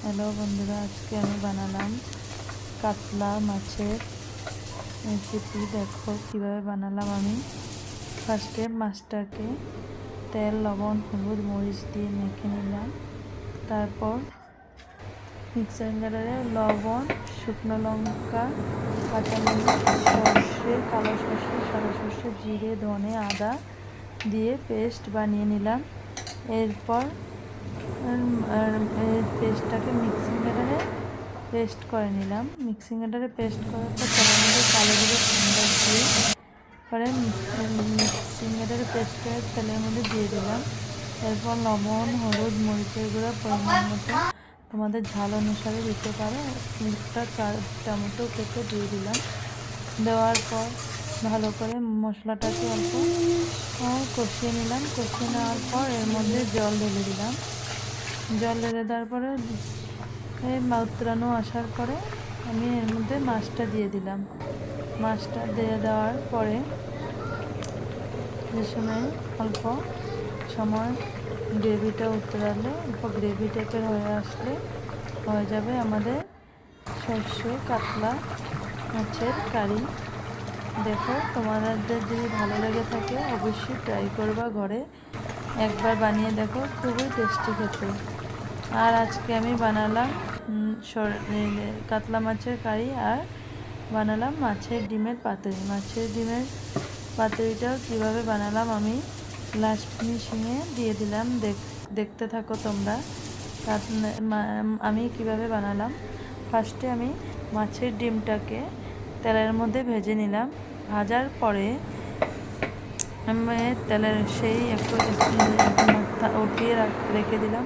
Hello বন্ধুরা, আজকে আমি বানালাম কাতলা মাছের রেসিপি। দেখো কিভাবে বানালাম আমি। ফার্স্টে মাছটাকে তেল, লবণ, হলুদ, মরিচ দিয়ে মেখে নিলাম। তারপর মিক্সার গ্রাইন্ডারে লবণ, শুকনো লঙ্কা, কাঁচামরিচ, সর্ষে, কালো সর্ষে, সাদা সর্ষে, জিরে, ধনে, আদা দিয়ে পেস্ট বানিয়ে নিলাম। এরপর এই পেস্টটাকে মিক্সিং গ্রাইন্ডারে পেস্ট করে নিলাম। মিক্সিং গ্রাইন্ডারে পেস্ট করার পর তার মধ্যে কালো জিরে ফোড়নটা দিয়ে পরে মিক্সিং গ্রাইন্ডারে পেস্ট করে তেলের মধ্যে দিয়ে দিলাম। এরপর লবণ, হলুদ, মরিচের গুঁড়া পরিমাণ মতো, তোমাদের ঝাল অনুসারে দিতে পারো। একটা টমেটো কেটে দিয়ে দিলাম। দেওয়ার পর ভালো করে মশলাটাকে অল্প কষিয়ে নিলাম। কষিয়ে নেওয়ার পর এর মধ্যে জল ঢেলে দিলাম। জল ঢেলে দেওয়ার পরে উতরানো আসার পরে আমি এর মধ্যে মাছটা দিয়ে দিলাম। মাছটা দিয়ে দেওয়ার পরে যে সময় অল্প সময় গ্রেভিটা উতরালে, অল্প গ্রেভি টাইপের হয়ে আসলে হয়ে যাবে আমাদের সর্ষে কাতলা মাছের কারি। দেখো, তোমাদের যদি ভালো লেগে থাকে অবশ্যই ট্রাই করবা ঘরে, একবার বানিয়ে দেখো, খুবই টেস্টি খেতে। আর আজকে আমি বানালাম কাতলা মাছের কারি আর বানালাম মাছের ডিমের পাতুরি। মাছের ডিমের পাতুরিটাও কীভাবে বানালাম আমি লাস্ট ফিনিশিংয়ে দিয়ে দিলাম, দেখতে থাকো তোমরা। আমি কিভাবে বানালাম, ফার্স্টে আমি মাছের ডিমটাকে তেলের মধ্যে ভেজে নিলাম। ভাজার পরে আমি তেলের সেই একটু উঠিয়ে রেখে দিলাম।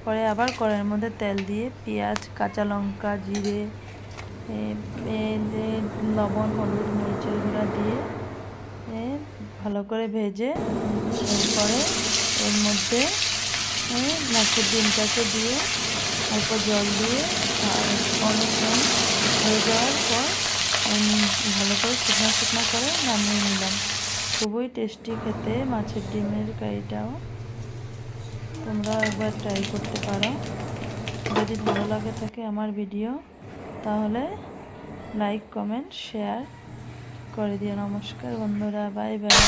পরে আবার কড়াইয়ের মধ্যে তেল দিয়ে পেঁয়াজ, কাঁচা লঙ্কা, জিরে, লবণ, হলুদ, মরিচের গুঁড়া দিয়ে ভালো করে ভেজে এরপরে এর মধ্যে মাছের ডিমটাকে দিয়ে অল্প জল দিয়ে অনেকক্ষণ হয়ে যাওয়ার পর ভালো করে শুকনো শুকনো করে নামিয়ে নিলাম। খুবই টেস্টি খেতে মাছের ডিমের কারিটাও। তোমরা একবার ট্রাই করতে পারো। যদি ভালো লাগে থাকে আমার ভিডিও, তাহলে লাইক, কমেন্ট, শেয়ার করে দিও। নমস্কার বন্ধুরা, বাই বাই।